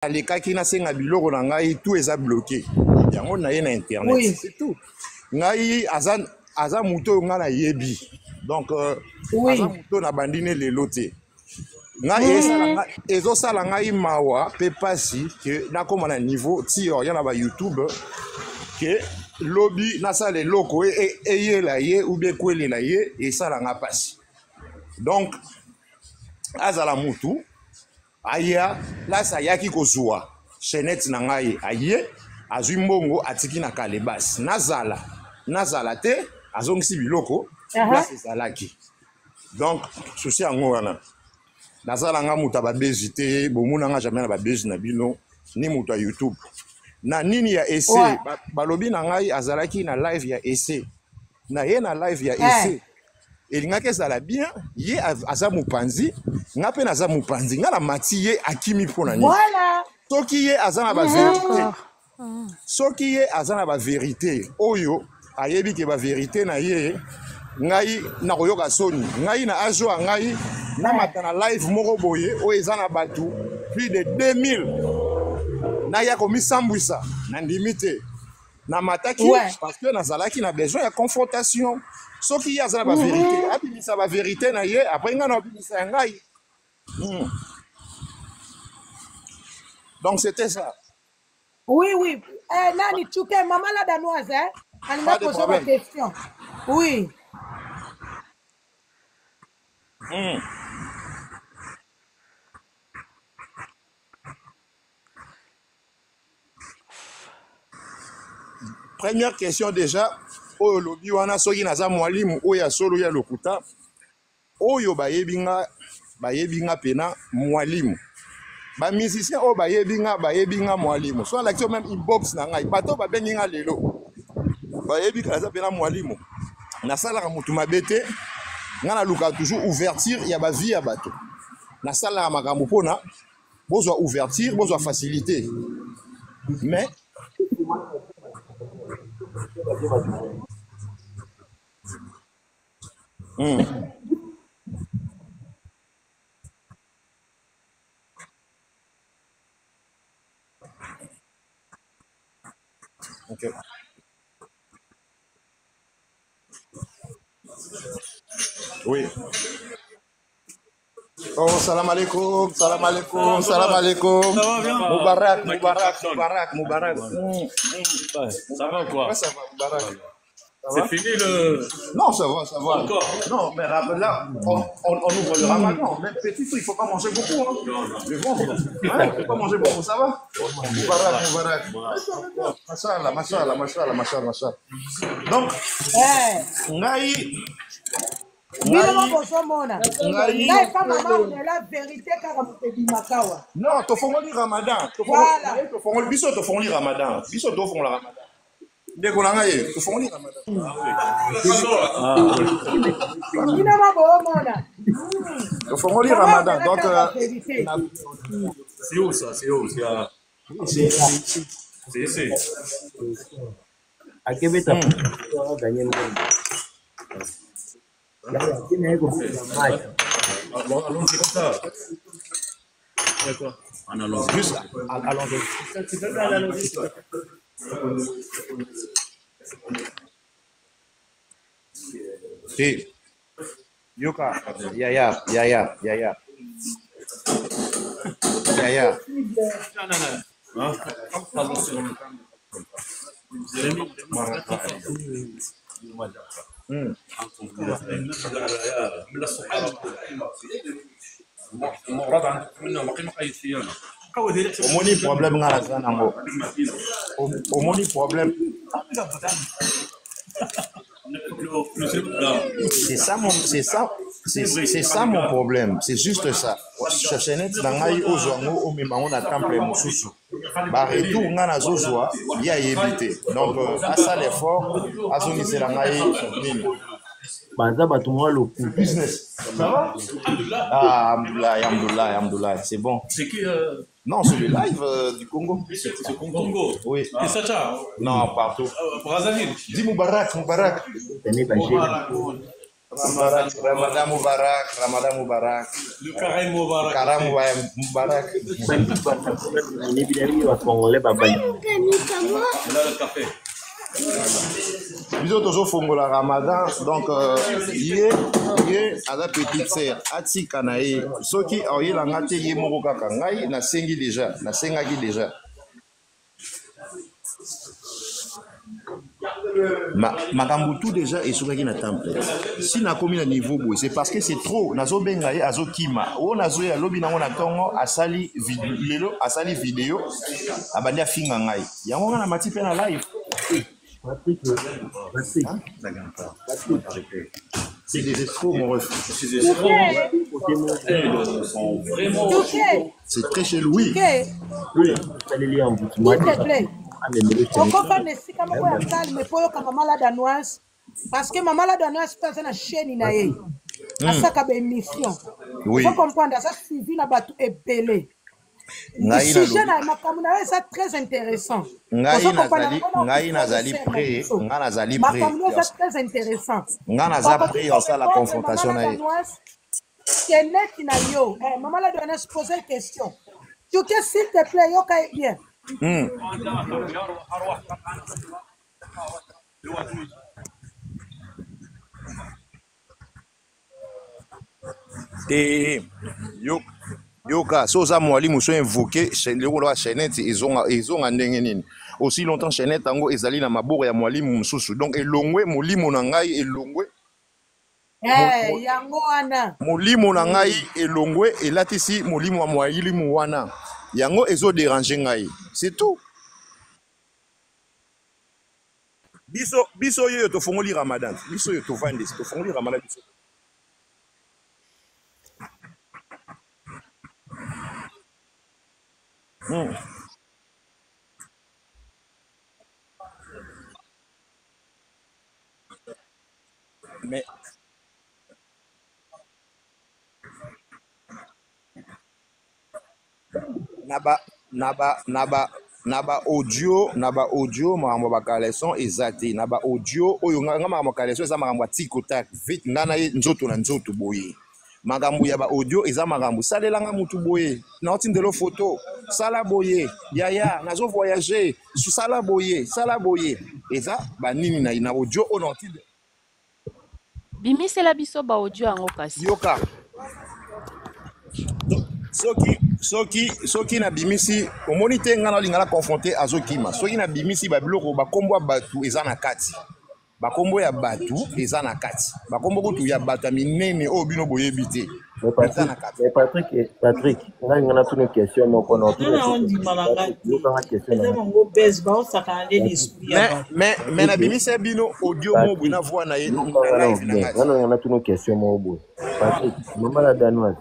alekaki na senga biloko na ngai tout eza bloqué yango na ye na internet Oui. c'est tout ngai aza muto nga na yebi donc Oui. aza muto na bandine lelo te ngai ezosala ngai mawa pe pasi ke nakoma na niveau ti ya na ba YouTube ke lobi nasala eloko eyela ye ou bien kwelela ye esala nga pasi donc azala mutu aya lasa ayaki kozwa chaînette na ngai aye azwi mbongo atiki na kalebas nazala te azongisi biloko place ezalaki donc souci yango wana nazala nga mutu ababezi te bomona nga jamais na babezi na bino ni mutu ya YouTube na nini ya essai balobi na ngai azalaki na live ya essai na ye na live ya essai elingaki ezala bien ye aza mopanzi nga mpe naza mopanzi nga na mati ye akimi mpo na nini soki ye aza na baverité soki ye aza na baverité oyo ayebi ke baverité na ye ngai nakoyoka soni ngai na azwa ngai namata na live moko boye oyo eza na bato plus de 2000 naya komisambwisa na ndimi te namataki parce que nazalaki na besoin ya confrontation soki ye aza na baverité abimisa baverité na ye après ngai na abimisa ya ngai donc c'était ça. Oui. Nani Tchouké, maman la danoise, hein? Elle m'a posé ma question. Oui. Première question déjà, oyo lobi wana soki naza mwalimu oyo ya solo ya lokuta oyo bayebinga pena mwalimu ba musicien oyo bayebinga mwalimu so alakisi même inbox na ngai bato babengi nga lelo bayebi kaza pena mwalimu nasalaka mutu mabe te nga naluka toujours ouverture ya bavie ya bato nasalaka makambo mpona bozwa ouverture bozwa facilité mais ok. Oui. Oh, salam alaikum. Moubarak. Ça va quoi? Ouais, ça va, Moubarak. C'est fini le... Non, ça va. Encore? Non, mais là, on ouvre le ramadan. Mais petit truc, il ne faut pas manger beaucoup. Hein. Le ventre. Il ne faut pas manger beaucoup, ça va? Moubarak. Machallah. Donc, ngai... Non, tofongoli Ramadan. Biso tofongoli Ramadan. Ndeko na ngai tofongoli Ramadan. Tofongoli Ramadan. Donc c'est où ça? C'est à Québec, gagné le allons-y comme ça. D'accord. Allons-y. Juste, allons-y. Hey. Yoka. Yaya. Non. Omoni problème nga la zanango. Omoni problème. C'est ça mon problème. C'est juste ça. Chaînette dangai ozwango omemango na temple mususu. Ba retour nga na zozwa ya yebité. Donc à ça l'effort azonisela ngai nini. Baza batumwa le Business. Ça va? Ah, Alhamdoulilah, c'est bon. C'est qui Non, c'est le live du Congo. C'est Congo. Oui. Et Sacha? Non, partout. Brazzaville. Dis Moubarak. Ramadan Moubarak, Ramadan Moubarak. Le carême Moubarak. Karam Moubarak. On a le café. Bisous toujours Fongola Ramadan. Donc, yé, à la petite sœur, Ati Kanae, Soki, Aoye Langate, Yé Moroka Kangai, na sengi déjà, na sengaki déjà. Makambo tout déjà et sur na template. Si na komi na niveau boy, c'est parce que c'est trop. Nazo bengaye azo kima. O nazo ya lobi na ngona tongo asali vidéo, asali vidéo. Abandi afinga ngai. Yango na mati pe na live. Patrick. C'est des escrocs, mon ref. Ces escrocs sont vraiment. C'est très chelou, oui. Oui. S'il te plaît. Pourquoi ne si kama kwa calme pour que maman la danoise parce que maman la danoise passe na chaîne na yé. Asa ka émission. Oui. Faut comprendre ça suivi na batu epelé. Le sujet na makamuna c'est très intéressant. Ngai nazali prêt, nga nazali prêt. Makamuna c'est très intéressant. Nga nazali prêt en ça la confrontation na yé. C'est net na yo. Maman la danoise poser une question. Tu que s'il te plaît yo ka bien. Yoka, soza mwalimu so invoqué le la chaînette ils ont ndenge nini aussi longtemps chaînette tango ezali na maboko ya mwalimu mususu donc elongwe molimo na ngai elongwe yango wana molimo na ngai elongwe elatisi molimo wa mwalimu wana yango ezo déranger ngai c'est tout. Biso yo to fongoli Ramadan biso yo to vandi to fongoli Ramadan biso. Mais naba audio makambo bakaleson ezate naba audio oyo nga makambo bakaleson eza makambo tikotak vite ngana ye nzoto na nzoto boye makambo ya ba audio eza makambo salelanga mutu boye na otindelo photo sala boye yaya nazo voyager sala boye eza banini na audio on otinde bimisela biso ba audio yango kasi yoka soki na bimisi omoni te nga na lingala confronté azokima soki na bimisi babiloko bakombo batu eza na kati bakombo ya batu eza na kati bakombo kutu ya batu minene oyo bino boyebi te eza na kati. Patrick ngai ngana tuna question moko na mais na bimisi bino audio mo bina voix na ye na live na ngati ngana tuna question moko boye Patrick mama la danoise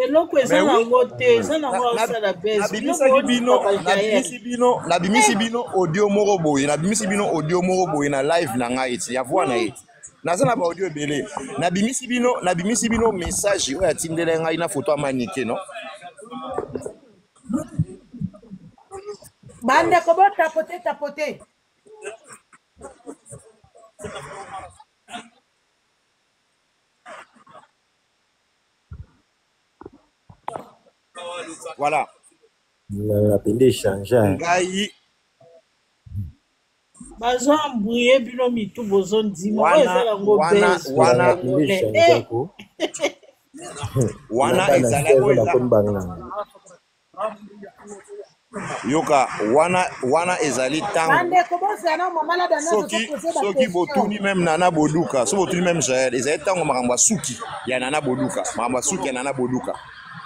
eloko eza nango te eza nango osala nabimisi bino audio moko boye nabimisi bino audio moko boye na live na ngai eti ya voix na eti naza na ba audio ebele nabimisi bino message oyo atindela ngai na photo amanike no bande ko bo tapote voilà la pende changer ngai bazo ambouye bino mitu bozo ndima wana ezala yoka wana ezali tango soki botuni même nana boduka so botuni même Jaël ezali tango makambo suki ya nana boduka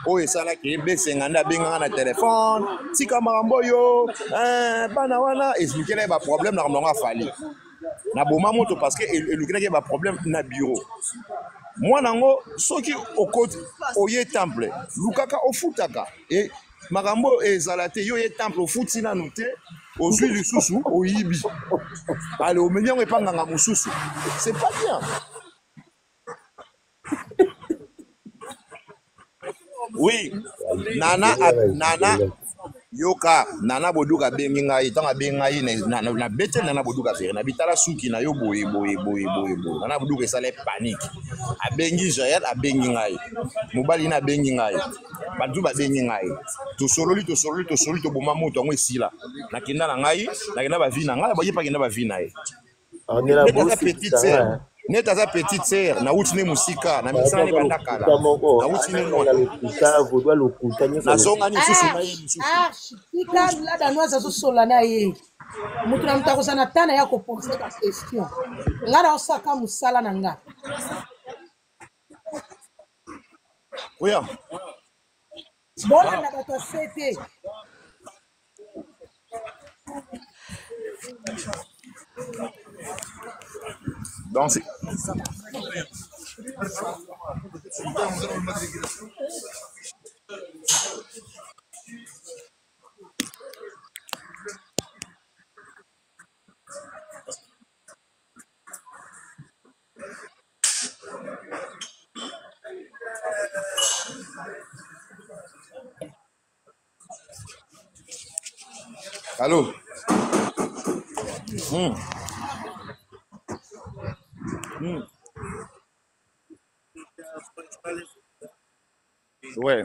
oyo esalaki ebesenga nde abenganga na telefone tika makambo oyo bana wana expliquela ye baproblème na makambo yango afali na boma moto parce que elukinaki ye baproblème na bureau mwana yango soki okoti oye temple lukaka ofutaka e makambo ezala te yo ye temple ofuti nanu te ozwi lisusu oyibi ale omeni yango epanganga mosusu c'est pas bien. Oui, Nana yoka Nana Boduka bengi ngai tanga bengi ngai na betel Nana Boduka faire na bitala suki na yo boye Nana Boduka esale panique abengi Jael abengi ngai mobali na bengi ngai bantu ba bengi ngai to sololi to boma moto ngo esila nakenda na ngai nakenda ba vie na ngai ba yepa kenda ba vie na ye on est la petite sœur Neta za petite sœur na utine musika na misani bandakala na utine no na zonga ni susu na ye shika la danoise zo sola na ye mutu na mutako sana tana ya ko poser la question ngara osaka musala na nga oya bona na bato sete donc c'est allô ouais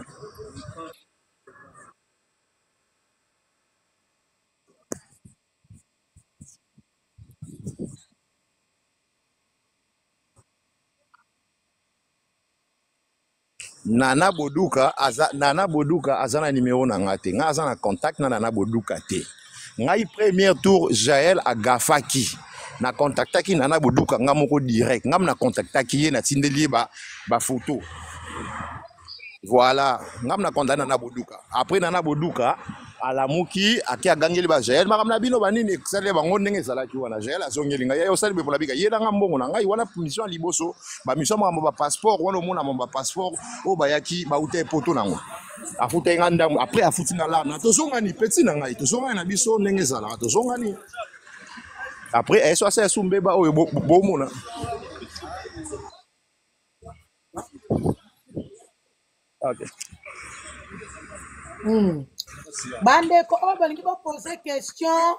Nana Boduka azana numéro na ngate nga azana contact na Nana Boduka te ngai premier tour Jael agafaki na contactaki Nana Boduka nga moko direct ngam na contactaki ye na tindeli ba photo voilà ngam na contacta Nana Boduka après Nana Boduka alamuki aki agangeli ba Jael makamna bino banini eksale bango ndenge ezalaki wana Jael azongeli ngai yo sali be pour la bika ye nga mbongo na ngai wana mission liboso ba mission mo ba passeport wana mona mo ba passeport o bayaki ba ute poto nango afuta nga ndambo après afuti na la na tozonga ni petit na ngai tozonga na biso ndenge ezala tozonga ni après eso asa sumbeba oyo bomona OK bandeko oyo balingi bapose question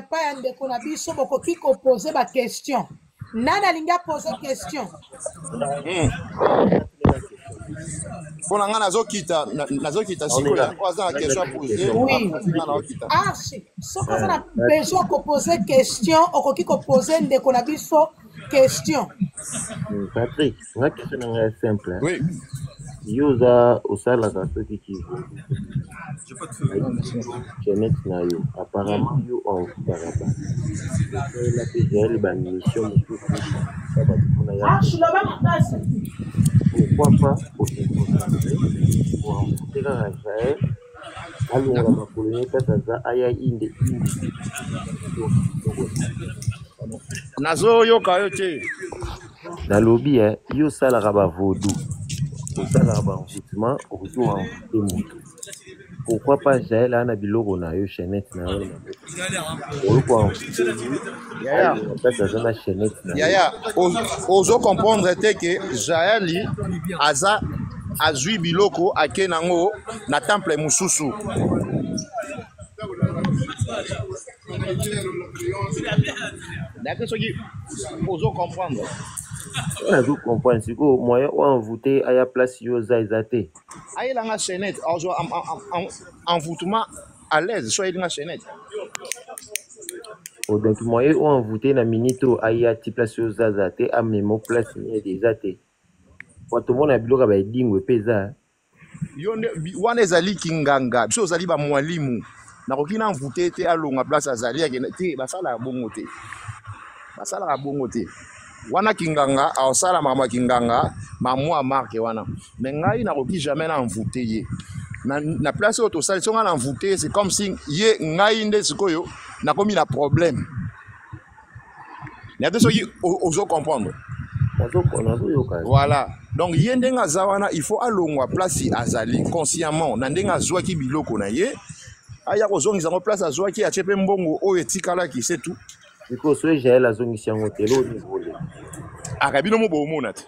pa ya ndeko na biso bokoki kopose baquestion nani alingi apose question mpona nga nazokita sikoya aza na question apose soki oza na besoin kopose question okoki kopose ndeko na biso question Patrick nga question na nga simple oui yo oza osalaka soki Janet na yo apparemment yo onfutaraba la PGL bamission pourquoi pas pour kaka Jael alonga makolo ne kaka aza aya inde nazoyoka yo te nalobi yo osalaka bavodu osalaka baenvoûtement okoki oenvoûte moto pourquoi pas Jael ana biloko na yo chaînette na yo okoki oenvoûte aza na chaînette na yaya ozo comprendre te ke Jaeli aza azwi biloko ake nango na temple mususu soki ozo comprendre nazo comprendre sikoyo moyen oenvoûte aya place yo eza te ayelanga chaînette azwa envoûtement à l'aise so ayelinga chaînette donc moyen oenvoûte na minute oyo aya ti place yo zaza te amemo place niede eza te po tomona biloko baedingo mpe eza yo nde wana ezali kinganga biso ozali bamwalimu nakoki na envoûte te alonga place azali akende te basalaka bongo te wana kinganga aosala mama kinganga mamwa marke wana mais ngai nakoki jamais na envoûte ye na place oyo tosali songa na envoûte c'est comme si ye ngai nde sikoyo nakomi na problème nade soki ozo comprendre voilà donc ye ndenge aza wana il faut alongwa place azali consciemment na ndenge azwaki biloko na ye aya kozongisa ngo place azwaki atie mpe mbongo oyo etikalaki c'est tout sikoyo so Jael azongisi yango te lo niveau le akabino mo bomona te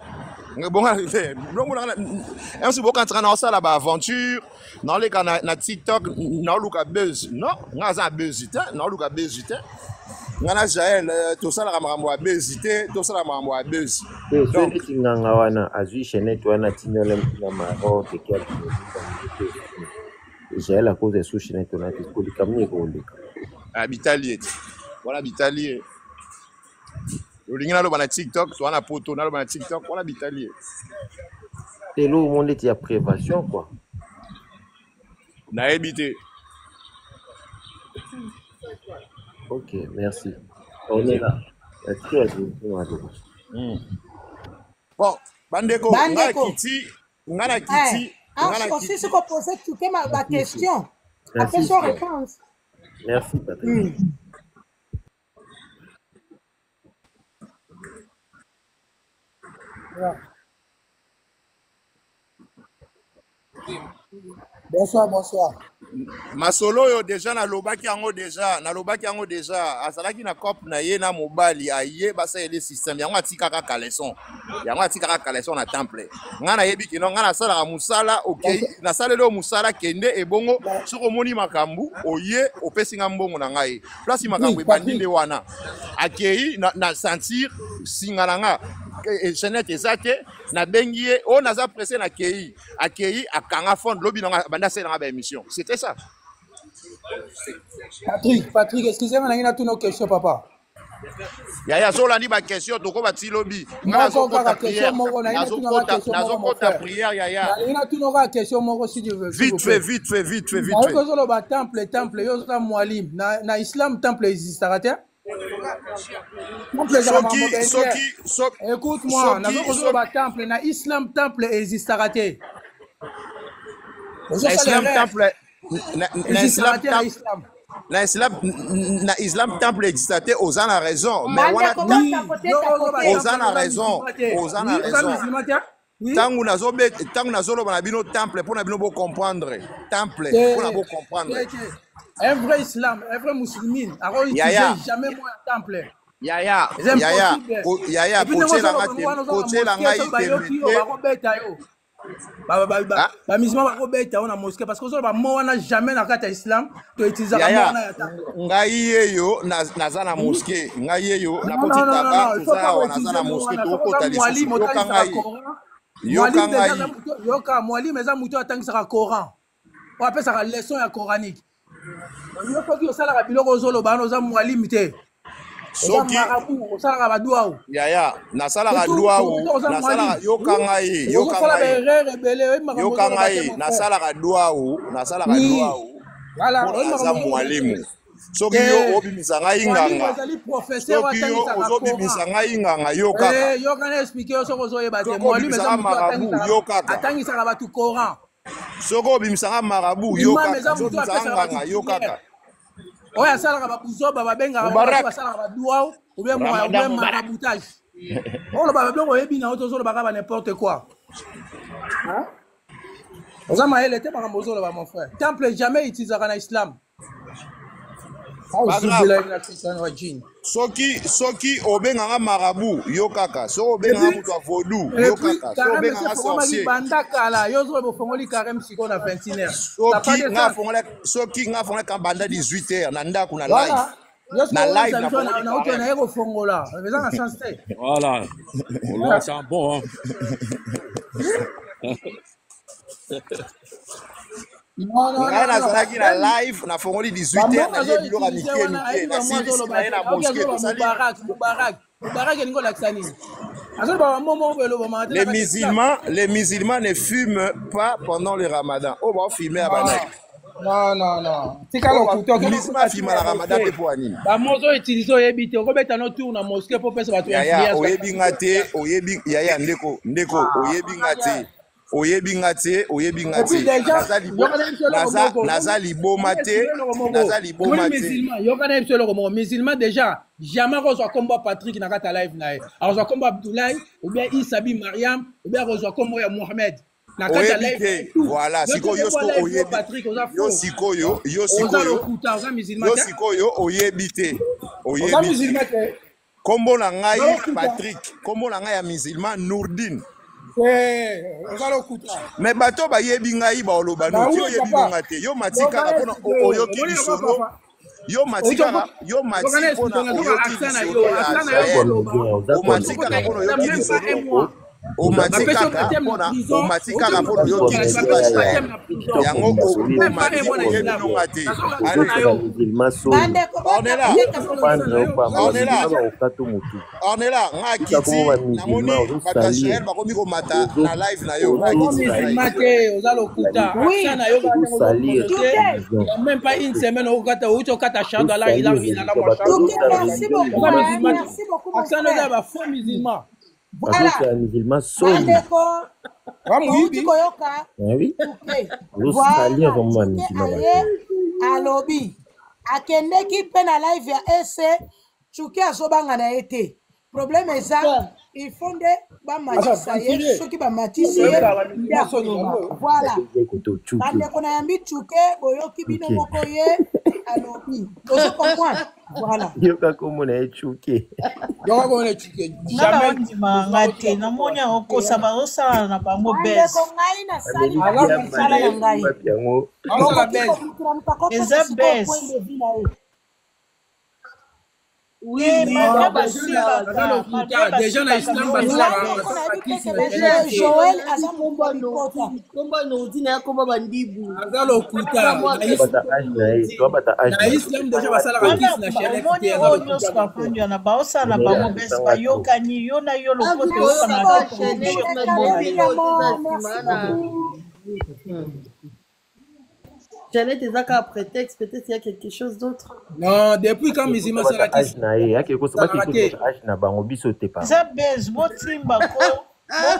Bon, un si beaucoup entraînant ça là-bas aventure dans les canaux na TikTok dans le buzz non on a buzz non le buzz on a Jaël tout ça la maman buzz tout ça la maman buzz donc nganga wana azui chaîne wana tinyola na maro te kia Jaël à cause de sous chaîne wana te ko likamni ko ndika habitalier voilà habitalier Lingina lo bana TikTok, toi na poto, na lo bana TikTok, on habite allié. Et là, au monde, il y a prévention, quoi. Na habité. Ok, merci. On est là. Bon, Bandeko, Bandeko. ngana kiti, Aussi, ce qu'on posait, tu fais ma question. Après son réponse. Merci, Patrick. Bonsoir. Masolo yo déjà na lobaki yango déjà asalaki na cop na ye na mobali aye basa ele système yango atikaka kaleson na temple ngana yebi kino ngana sala musala okay na salelo musala kende ebongo soko moni makambu oye opesinga mbongo na ngai place makambu ebandinde wana akei na sentir singalanga Jeanette ezate na bengie on naza pressé na akei akanga fond lobi na banda c'est dans émission c'était ça. Patrick, excusez-moi, il y a toutes nos questions, papa. Yaya zola ni ba question toko ba ti lobi. Ngana zo kota prière. Nazokota prière yaya. Il y a toutes nos questions moko si tu veux. Vite fait. Ko zo lo ba temple yo za mualim na islam temple existera te. Écoute-moi, na zo lo ba temple na islam temple existera te. Islam temple na islam temple existait aux en a raison mais aux en a raison tangu nazolo bana bino temple pour na bino bo comprendre temple pour na bo comprendre un vrai islam un vrai musulman alors il jamais moins temple yaya coacher la ngai ba musulman ba kobeta na mosquée parce que zo ba mo wana jamais na kata islam to utiliser ka mo wana ya ngai yeyo naza na mosquée ngai yeyo na potitaka tozala naza na mosquée to kota yoka mwali meza muto atangisaka Coran o apesaka leçon ya coranique yo ko ki osala ka biloko zolo ba no za mwali mite soki osala ka badua yaya nasala ka dua nasala yokanga ye nasala ka dua voilà za mwalimu soki yo obimisa ngai nganga soki yo ozobimisa ngai nganga yo kaka yo kana expliquer yo soko zoyeba te mwalimu za marabu yo kaka atangisaka batu Coran soko obimisa marabu yo kaka nganga yo kaka oya salaka babuzoba babengaka basalaka badua ou bien maraboutage olo babeloko oyebi na otozoloba kaka n'importe quoi oza mayele te makambo ozoloba mon frère temple jamais utilisaka na islam soki obenganga marabu yo kaka so obenganga mutu a vodou yo kaka so obenganga sorcier banda kala yo zo bofongoli carême siko na 21h soki nga fongola ka banda 18h na ndako na live na live na yego fongola eza na sens te voilà on c'est bon ngai nazalaki na live na fongoli 18h na ye biloko mike na silisi na ye na mosquée tosali Mubarak elingo lakisa nini les musulmans ne fument pas pendant le ramadan oh ba fumer à banane non tikalo kuto musulman fumer la ramadan te pour anini ba mozo utiliser oyebi te okobeta no tour na mosquée pour pesa bato ya oyebi ngate oyebi ya ndeko oyebi ngate naza liboma te yokana ebiso eloko moko musulman déjà jamais kozwa kombo Patrick na kata live na ye akozwa kombo Abdoulaye ou bien Isabi Mariam ou bien akozwa kombo ya Mohamed na kata live voilà sikoyo oyebi te kombo na ngai Patrick kombo na ngai ya musulman Nourdine ozala okuta mais bato bayebi ngai baoloba Bah no ti oui, oyebi papa. nonga te yo mati kaka mpona oyoki lisolo yo mati kaka yo mati mpona oyoki lisolo ya Israel omati kaka mpona oyoki lisolo omati kaka mpona oyoki lisolo ya Israel yango omati oyebi nonga te ornela nga kiti namoni bato ya Israel bakomi komata na live na yo nga kiti te ozala okuta asa na yo même pas une semaine okata outi okata chando ala ilala mwa asa na eza bafaux musulman Voilà. musulman soli Bandeko, bamuyibi koyoka, oui voilà, vraiment aye alobi. Akendeki pe na live ya ese, Chuki azobanga na ete. Problème eza, il faut nde bamatisa ye, soki bamatisi ye, nde akoloba. Voilà. Bandeko na yambi Chuki, boyoki bino moko ye, alobi. Ozo comprendre? Voilà. yoka komona ye Chuki yokakone chike Nana ondimanga te namoni yango kosa bazosala na bango bes Bandeko ngai na sali mosala na ngai. yango azala bese Eza bes. déjà na islam Joël aza mukota. azala okuta na islam déjà basalaka kisi na omoni oyo nyonso bafandi wana baosala na bango bes bayokani yo na yo lokote oyokana Janet eza ka prétexte, peut-être il y a quelque chose d'autre. non depuis quand musulman asalaka age na ye yake kosa baki age na bango biso te pa eza bes botimba ko